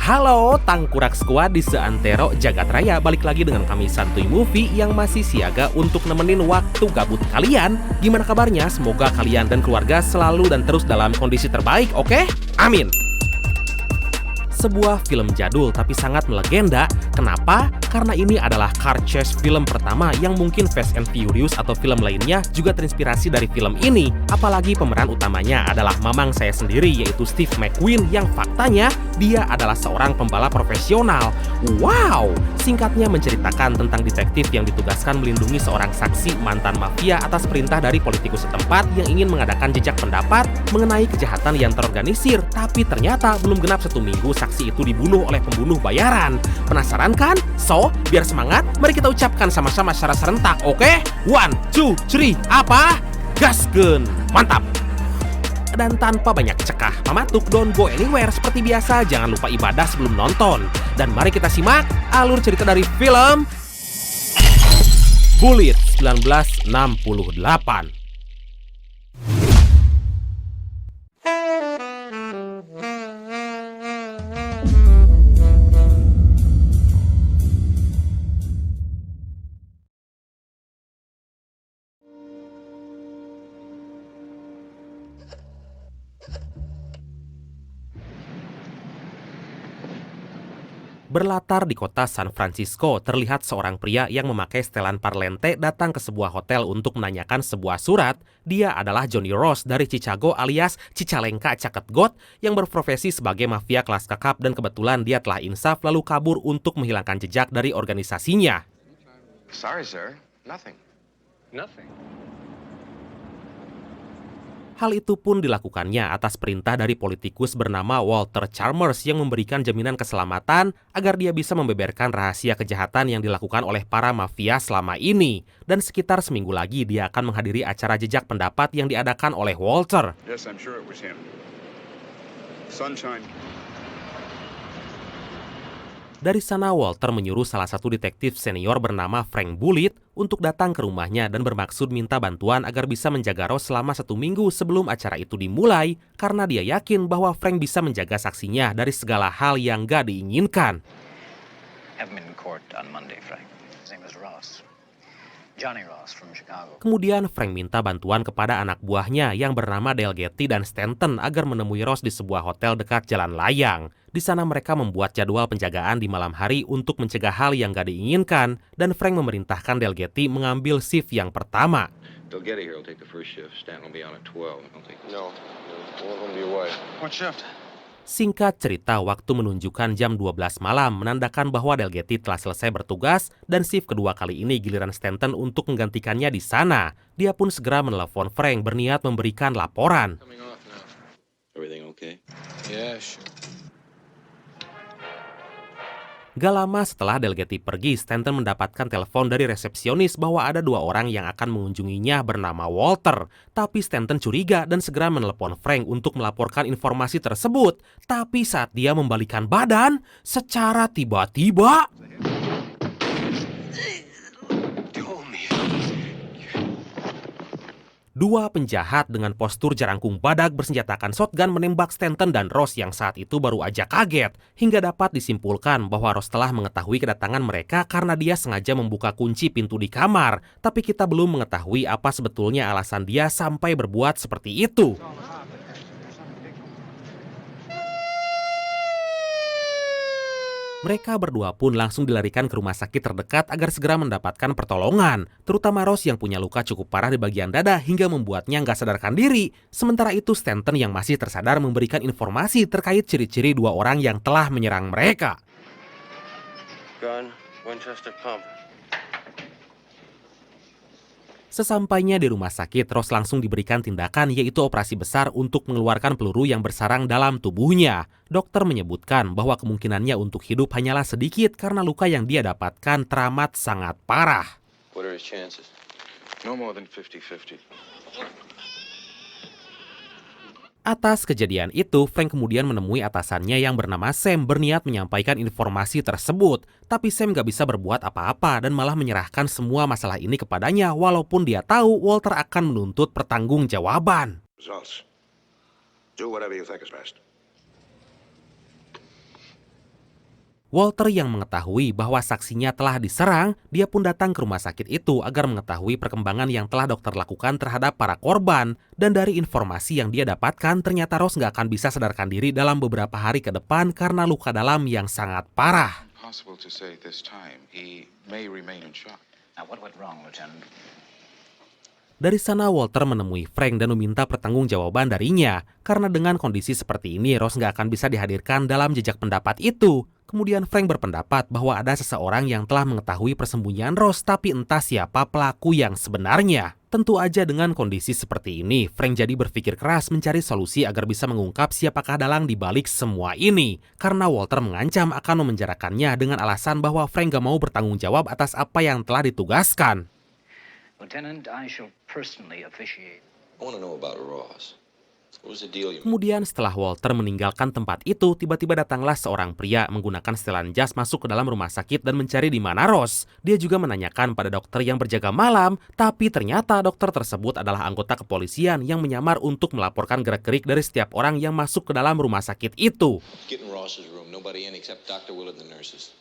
Halo, Tangkurak Squad di seantero jagat raya. Balik lagi dengan kami Santuy Movie yang masih siaga untuk nemenin waktu gabut kalian. Gimana kabarnya? Semoga kalian dan keluarga selalu dan terus dalam kondisi terbaik, oke? Amin. Sebuah film jadul tapi sangat melegenda. Kenapa? Karena ini adalah car chase film pertama yang mungkin Fast and Furious atau film lainnya juga terinspirasi dari film ini. Apalagi pemeran utamanya adalah mamang saya sendiri, yaitu Steve McQueen, yang faktanya dia adalah seorang pembalap profesional. Wow! Singkatnya menceritakan tentang detektif yang ditugaskan melindungi seorang saksi mantan mafia atas perintah dari politikus setempat yang ingin mengadakan jejak pendapat mengenai kejahatan yang terorganisir. Tapi ternyata belum genap 1 minggu saksi itu dibunuh oleh pembunuh bayaran. Penasaran kan? So, biar semangat, mari kita ucapkan sama-sama secara serentak, oke? 1, 2, 3, apa? Gaskeun! Mantap! Dan tanpa banyak cekah mamatuk, don't go anywhere. Seperti biasa, jangan lupa ibadah sebelum nonton. Dan mari kita simak alur cerita dari film Bullitt 1968. Berlatar di kota San Francisco, terlihat seorang pria yang memakai setelan parlente datang ke sebuah hotel untuk menanyakan sebuah surat. Dia adalah Johnny Ross dari Chicago alias Cicalengka Caket Got yang berprofesi sebagai mafia kelas kakap, dan kebetulan dia telah insaf lalu kabur untuk menghilangkan jejak dari organisasinya. Sorry, sir. Nothing. Hal itu pun dilakukannya atas perintah dari politikus bernama Walter Chalmers yang memberikan jaminan keselamatan agar dia bisa membeberkan rahasia kejahatan yang dilakukan oleh para mafia selama ini. Dan sekitar seminggu lagi dia akan menghadiri acara jejak pendapat yang diadakan oleh Walter. Yes, I'm sure it was him. Sunshine. Dari sana Walter menyuruh salah satu detektif senior bernama Frank Bullitt untuk datang ke rumahnya dan bermaksud minta bantuan agar bisa menjaga Ross selama 1 minggu sebelum acara itu dimulai, karena dia yakin bahwa Frank bisa menjaga saksinya dari segala hal yang gak diinginkan. Have him in court on Monday, Frank. His name is Ross. Johnny Ross from Chicago. Kemudian Frank minta bantuan kepada anak buahnya yang bernama Del Getty dan Stanton agar menemui Ross di sebuah hotel dekat Jalan Layang. Di sana mereka membuat jadwal penjagaan di malam hari untuk mencegah hal yang gak diinginkan, dan Frank memerintahkan Del Getty mengambil shift yang pertama. Del Getty here will take the first shift. Stanton will be on at 12. No, one of them be away. What shift? Singkat cerita, waktu menunjukkan jam 12 malam menandakan bahwa Del Getty telah selesai bertugas, dan shift kedua kali ini giliran Stanton untuk menggantikannya di sana. Dia pun segera menelepon Frank berniat memberikan laporan. Coming off now. Everything okay? Yeah, sure. Gak lama setelah Del Getty pergi, Stanton mendapatkan telepon dari resepsionis bahwa ada 2 orang yang akan mengunjunginya bernama Walter. Tapi Stanton curiga dan segera menelepon Frank untuk melaporkan informasi tersebut. Tapi saat dia membalikan badan, secara tiba-tiba 2 penjahat dengan postur jarangkung badak bersenjatakan shotgun menembak Stanton dan Ross yang saat itu baru aja kaget. Hingga dapat disimpulkan bahwa Ross telah mengetahui kedatangan mereka karena dia sengaja membuka kunci pintu di kamar. Tapi kita belum mengetahui apa sebetulnya alasan dia sampai berbuat seperti itu. Mereka berdua pun langsung dilarikan ke rumah sakit terdekat agar segera mendapatkan pertolongan. Terutama Ross yang punya luka cukup parah di bagian dada hingga membuatnya nggak sadarkan diri. Sementara itu Stanton yang masih tersadar memberikan informasi terkait ciri-ciri 2 orang yang telah menyerang mereka. Gun, Winchester pump. Sesampainya di rumah sakit, Ross langsung diberikan tindakan, yaitu operasi besar untuk mengeluarkan peluru yang bersarang dalam tubuhnya. Dokter menyebutkan bahwa kemungkinannya untuk hidup hanyalah sedikit karena luka yang dia dapatkan teramat sangat parah. What are his chances? No more than 50-50. Atas kejadian itu, Frank kemudian menemui atasannya yang bernama Sam berniat menyampaikan informasi tersebut. Tapi Sam gak bisa berbuat apa-apa dan malah menyerahkan semua masalah ini kepadanya walaupun dia tahu Walter akan menuntut pertanggungjawaban. Results. Do whatever you think is best. Walter yang mengetahui bahwa saksinya telah diserang, dia pun datang ke rumah sakit itu agar mengetahui perkembangan yang telah dokter lakukan terhadap para korban. Dan dari informasi yang dia dapatkan, ternyata Ross nggak akan bisa sadarkan diri dalam beberapa hari ke depan karena luka dalam yang sangat parah. Possible to say this time he may remain in shock. Now, what went wrong, Lieutenant? Dari sana Walter menemui Frank dan meminta pertanggungjawaban darinya. Karena dengan kondisi seperti ini, Ross nggak akan bisa dihadirkan dalam jejak pendapat itu. Kemudian Frank berpendapat bahwa ada seseorang yang telah mengetahui persembunyian Ross, tapi entah siapa pelaku yang sebenarnya. Tentu aja dengan kondisi seperti ini, Frank jadi berpikir keras mencari solusi agar bisa mengungkap siapakah dalang di balik semua ini. Karena Walter mengancam akan memenjarakannya dengan alasan bahwa Frank gak mau bertanggung jawab atas apa yang telah ditugaskan. Lieutenant, I shall personally officiate. I want to know about Ross. What was the deal you made? Kemudian setelah Walter meninggalkan tempat itu, tiba-tiba datanglah seorang pria menggunakan setelan jas masuk ke dalam rumah sakit dan mencari di mana Ross. Dia juga menanyakan pada dokter yang berjaga malam, tapi ternyata dokter tersebut adalah anggota kepolisian yang menyamar untuk melaporkan gerak-gerik dari setiap orang yang masuk ke dalam rumah sakit itu. Get in Ross's room. Nobody in except Dr. Willard and the nurses.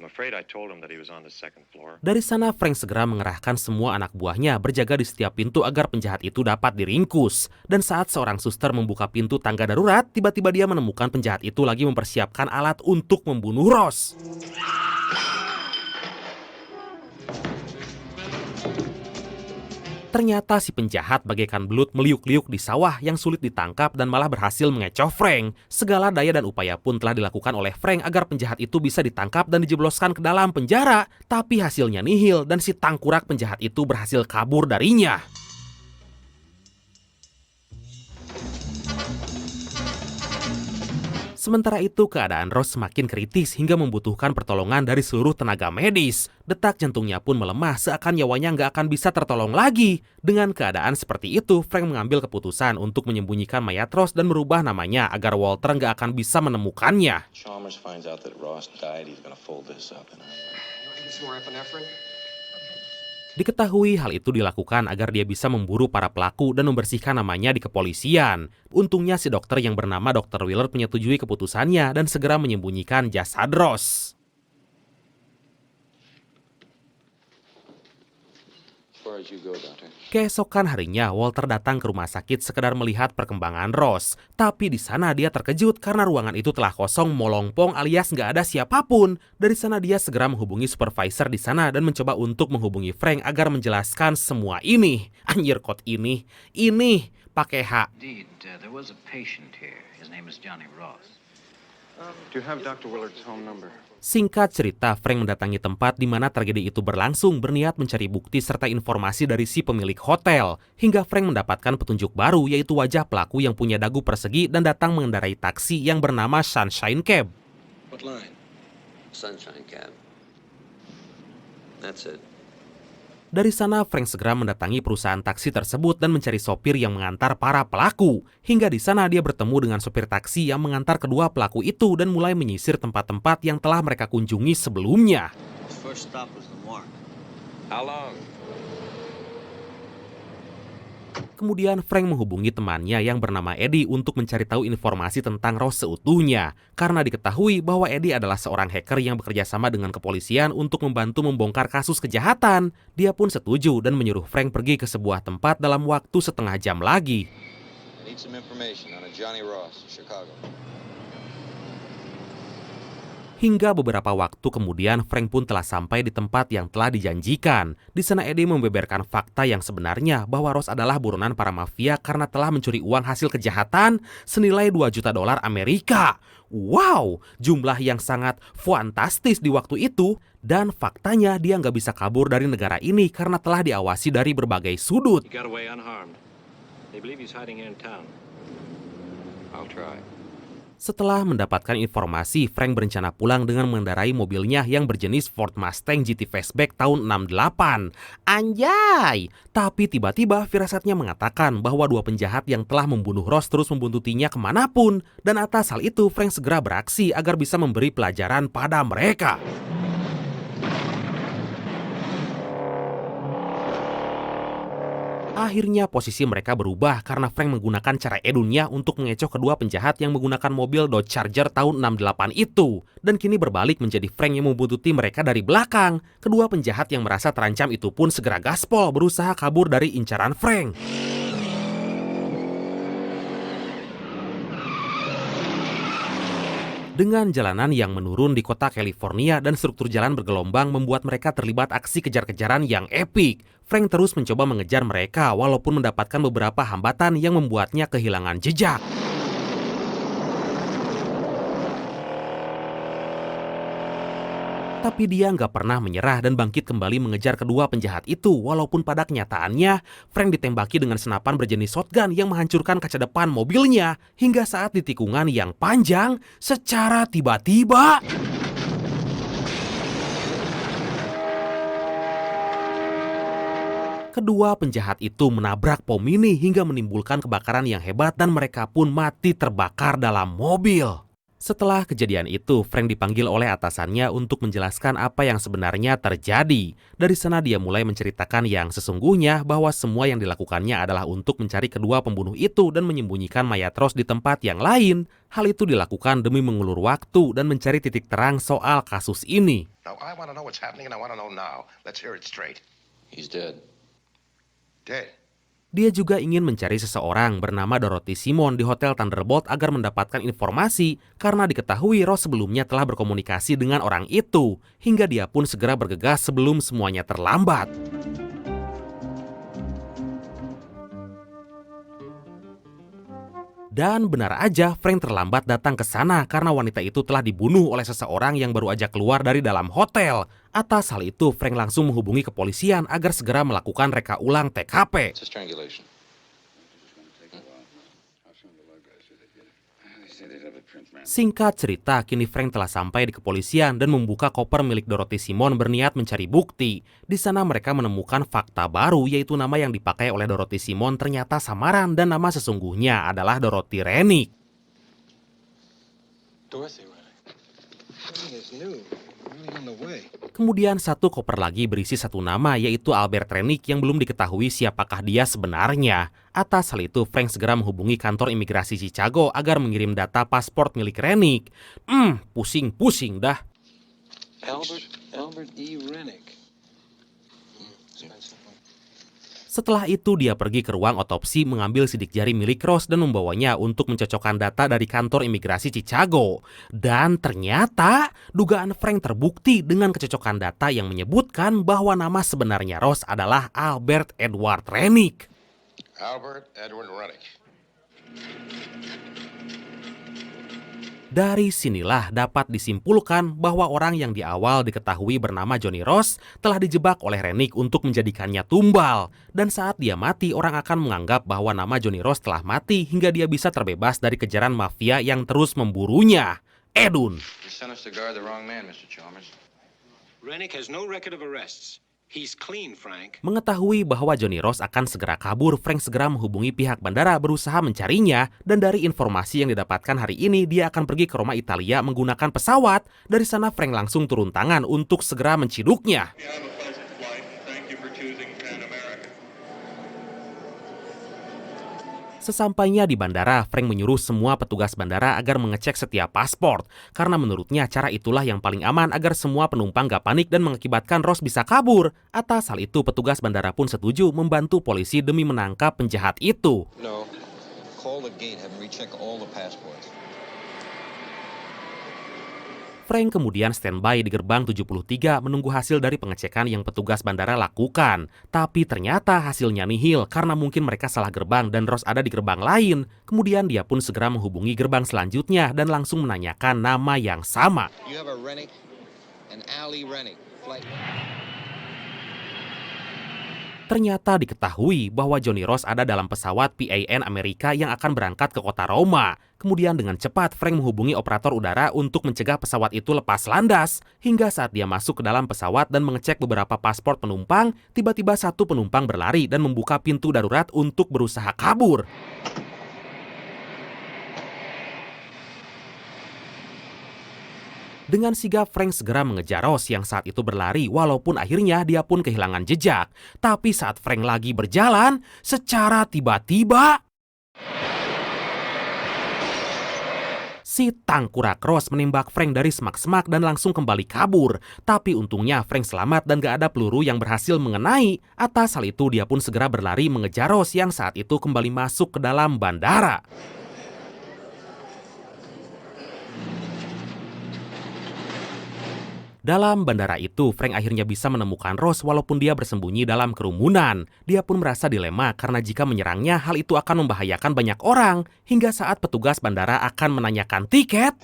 I'm afraid I told him that he was on the second floor. Dari sana Frank segera mengerahkan semua anak buahnya berjaga di setiap pintu agar penjahat itu dapat diringkus. Dan saat seorang suster membuka pintu tangga darurat, tiba-tiba dia menemukan penjahat itu lagi mempersiapkan alat untuk membunuh Ross. Ternyata si penjahat bagaikan belut meliuk-liuk di sawah yang sulit ditangkap dan malah berhasil mengecoh Frank. Segala daya dan upaya pun telah dilakukan oleh Frank agar penjahat itu bisa ditangkap dan dijebloskan ke dalam penjara. Tapi hasilnya nihil dan si tangkurak penjahat itu berhasil kabur darinya. Sementara itu, keadaan Ross semakin kritis hingga membutuhkan pertolongan dari seluruh tenaga medis. Detak jantungnya pun melemah seakan nyawanya nggak akan bisa tertolong lagi. Dengan keadaan seperti itu, Frank mengambil keputusan untuk menyembunyikan mayat Ross dan merubah namanya agar Walter nggak akan bisa menemukannya. Chalmers finds out that Ross died, he's gonna fold this up and Diketahui hal itu dilakukan agar dia bisa memburu para pelaku dan membersihkan namanya di kepolisian. Untungnya si dokter yang bernama Dr. Willard menyetujui keputusannya dan segera menyembunyikan jasad Ross. Keesokan harinya, Walter datang ke rumah sakit sekedar melihat perkembangan Ross. Tapi di sana dia terkejut karena ruangan itu telah kosong molongpong alias nggak ada siapapun. Dari sana dia segera menghubungi supervisor di sana dan mencoba untuk menghubungi Frank agar menjelaskan semua ini. Anjir kod ini pakai H. Indeed, there was a patient here. His name is Johnny Ross. Do you have Dr. Willard's home number? Singkat cerita, Frank mendatangi tempat di mana tragedi itu berlangsung berniat mencari bukti serta informasi dari si pemilik hotel. Hingga Frank mendapatkan petunjuk baru yaitu wajah pelaku yang punya dagu persegi dan datang mengendarai taksi yang bernama Sunshine Cab. What line? Sunshine Cab. That's it. Dari sana, Frank segera mendatangi perusahaan taksi tersebut dan mencari sopir yang mengantar para pelaku. Hingga di sana dia bertemu dengan sopir taksi yang mengantar kedua pelaku itu dan mulai menyisir tempat-tempat yang telah mereka kunjungi sebelumnya. First stop was the Mark. How long? Kemudian Frank menghubungi temannya yang bernama Eddie untuk mencari tahu informasi tentang Ross seutuhnya. Karena diketahui bahwa Eddie adalah seorang hacker yang bekerja sama dengan kepolisian untuk membantu membongkar kasus kejahatan. Dia pun setuju dan menyuruh Frank pergi ke sebuah tempat dalam waktu setengah jam lagi. I need some information on a Johnny Ross, Chicago. Hingga beberapa waktu kemudian, Frank pun telah sampai di tempat yang telah dijanjikan. Di sana Eddie membeberkan fakta yang sebenarnya bahwa Ross adalah buronan para mafia karena telah mencuri uang hasil kejahatan senilai $2 juta Amerika. Wow, jumlah yang sangat fantastis di waktu itu. Dan faktanya dia nggak bisa kabur dari negara ini karena telah diawasi dari berbagai sudut. He got away unharmed. They believe he's hiding here in town. I'll try. Setelah mendapatkan informasi, Frank berencana pulang dengan mengendarai mobilnya yang berjenis Ford Mustang GT Fastback tahun 68. Anjay! Tapi tiba-tiba firasatnya mengatakan bahwa dua penjahat yang telah membunuh Ross terus membuntutinya kemanapun. Dan atas hal itu, Frank segera beraksi agar bisa memberi pelajaran pada mereka. Akhirnya posisi mereka berubah karena Frank menggunakan cara edunnya untuk mengecoh kedua penjahat yang menggunakan mobil Dodge Charger tahun 68 itu. Dan kini berbalik menjadi Frank yang membuntuti mereka dari belakang. Kedua penjahat yang merasa terancam itu pun segera gaspol berusaha kabur dari incaran Frank. Dengan jalanan yang menurun di kota California dan struktur jalan bergelombang membuat mereka terlibat aksi kejar-kejaran yang epik. Frank terus mencoba mengejar mereka walaupun mendapatkan beberapa hambatan yang membuatnya kehilangan jejak. Tapi dia nggak pernah menyerah dan bangkit kembali mengejar kedua penjahat itu walaupun pada kenyataannya Frank ditembaki dengan senapan berjenis shotgun yang menghancurkan kaca depan mobilnya hingga saat di tikungan yang panjang secara tiba-tiba. Kedua penjahat itu menabrak pom mini hingga menimbulkan kebakaran yang hebat dan mereka pun mati terbakar dalam mobil. Setelah kejadian itu, Frank dipanggil oleh atasannya untuk menjelaskan apa yang sebenarnya terjadi. Dari sana dia mulai menceritakan yang sesungguhnya bahwa semua yang dilakukannya adalah untuk mencari kedua pembunuh itu dan menyembunyikan mayat Ross di tempat yang lain. Hal itu dilakukan demi mengulur waktu dan mencari titik terang soal kasus ini. Now, I want to know what's happening and I want to know now. Let's hear it straight. He's dead. Dead. Dia juga ingin mencari seseorang bernama Dorothy Simon di Hotel Thunderbolt agar mendapatkan informasi karena diketahui Ross sebelumnya telah berkomunikasi dengan orang itu, hingga dia pun segera bergegas sebelum semuanya terlambat. Dan benar aja Frank terlambat datang ke sana karena wanita itu telah dibunuh oleh seseorang yang baru aja keluar dari dalam hotel. Atas hal itu, Frank langsung menghubungi kepolisian agar segera melakukan reka ulang TKP. It's a strangulation. Singkat cerita, kini Frank telah sampai di kepolisian dan membuka koper milik Dorothy Simon berniat mencari bukti. Di sana mereka menemukan fakta baru, yaitu nama yang dipakai oleh Dorothy Simon ternyata samaran dan nama sesungguhnya adalah Dorothy Rennick. Dorothy Rennick. Everything is new. Really on the way. Kemudian satu koper lagi berisi satu nama, yaitu Albert Rennick yang belum diketahui siapakah dia sebenarnya. Atas hal itu, Frank segera menghubungi kantor imigrasi Chicago agar mengirim data paspor milik Rennick. Pusing-pusing dah. Albert E. Rennick. Setelah itu dia pergi ke ruang otopsi mengambil sidik jari milik Ross dan membawanya untuk mencocokkan data dari kantor imigrasi Chicago. Dan ternyata dugaan Frank terbukti dengan kecocokan data yang menyebutkan bahwa nama sebenarnya Ross adalah Albert Edward Rennick. Albert Edward Rennick. Dari sinilah dapat disimpulkan bahwa orang yang di awal diketahui bernama Johnny Ross telah dijebak oleh Rennick untuk menjadikannya tumbal. Dan saat dia mati, orang akan menganggap bahwa nama Johnny Ross telah mati hingga dia bisa terbebas dari kejaran mafia yang terus memburunya. Edun. You sent us to guard the wrong man, Mr. Chalmers. Rennick has no record of arrests. He's clean, Frank. Mengetahui bahwa Johnny Ross akan segera kabur, Frank segera menghubungi pihak bandara berusaha mencarinya. Dan dari informasi yang didapatkan hari ini, dia akan pergi ke Roma, Italia menggunakan pesawat. Dari sana Frank langsung turun tangan untuk segera menciduknya. Sesampainya di bandara, Frank menyuruh semua petugas bandara agar mengecek setiap paspor. Karena menurutnya cara itulah yang paling aman agar semua penumpang gak panik dan mengakibatkan Ross bisa kabur. Atas hal itu, petugas bandara pun setuju membantu polisi demi menangkap penjahat itu. No. Call the gate, have them recheck all the passports. Frank kemudian standby di gerbang 73 menunggu hasil dari pengecekan yang petugas bandara lakukan. Tapi ternyata hasilnya nihil karena mungkin mereka salah gerbang dan Ross ada di gerbang lain. Kemudian dia pun segera menghubungi gerbang selanjutnya dan langsung menanyakan nama yang sama. You have a Rennick and Ali Rennick. Flight. Ternyata diketahui bahwa Johnny Ross ada dalam pesawat PAN Amerika yang akan berangkat ke kota Roma. Kemudian dengan cepat Frank menghubungi operator udara untuk mencegah pesawat itu lepas landas. Hingga saat dia masuk ke dalam pesawat dan mengecek beberapa paspor penumpang, tiba-tiba satu penumpang berlari dan membuka pintu darurat untuk berusaha kabur. Dengan sigap Frank segera mengejar Ross yang saat itu berlari walaupun akhirnya dia pun kehilangan jejak. Tapi saat Frank lagi berjalan, secara tiba-tiba si tangkurak Ross menembak Frank dari semak-semak dan langsung kembali kabur. Tapi untungnya Frank selamat dan gak ada peluru yang berhasil mengenai. Atas hal itu dia pun segera berlari mengejar Ross yang saat itu kembali masuk ke dalam bandara. Dalam bandara itu, Frank akhirnya bisa menemukan Ross walaupun dia bersembunyi dalam kerumunan. Dia pun merasa dilema karena jika menyerangnya, hal itu akan membahayakan banyak orang. Hingga saat petugas bandara akan menanyakan tiket,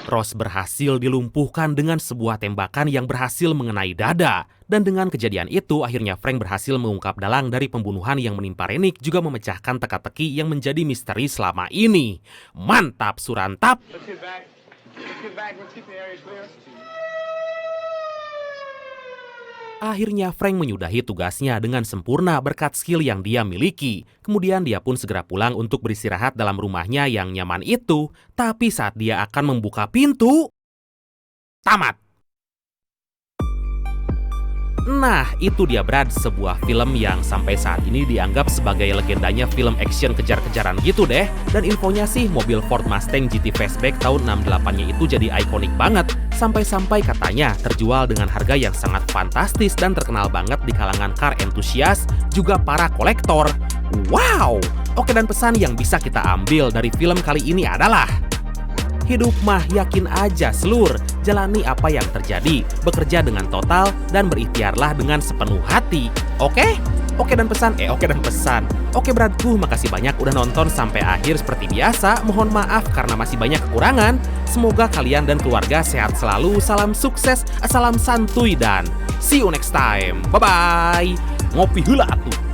Ross berhasil dilumpuhkan dengan sebuah tembakan yang berhasil mengenai dada. Dan dengan kejadian itu, akhirnya Frank berhasil mengungkap dalang dari pembunuhan yang menimpa Rennick, juga memecahkan teka-teki yang menjadi misteri selama ini. Mantap, Surantap! Akhirnya Frank menyudahi tugasnya dengan sempurna berkat skill yang dia miliki. Kemudian dia pun segera pulang untuk beristirahat dalam rumahnya yang nyaman itu. Tapi saat dia akan membuka pintu, tamat! Nah, itu dia Brad, sebuah film yang sampai saat ini dianggap sebagai legendanya film action kejar-kejaran gitu deh. Dan infonya sih mobil Ford Mustang GT Fastback tahun 68-nya itu jadi ikonik banget. Sampai-sampai katanya terjual dengan harga yang sangat fantastis dan terkenal banget di kalangan car enthusiast, juga para kolektor. Wow! Oke, dan pesan yang bisa kita ambil dari film kali ini adalah hidup mah yakin aja selur, jalani apa yang terjadi, bekerja dengan total, dan berikhtiarlah dengan sepenuh hati. Oke? Oke dan pesan. Oke Bradku, makasih banyak udah nonton sampai akhir seperti biasa. Mohon maaf karena masih banyak kekurangan. Semoga kalian dan keluarga sehat selalu, salam sukses, salam santuy, dan see you next time. Bye-bye. Ngopi heula atuh.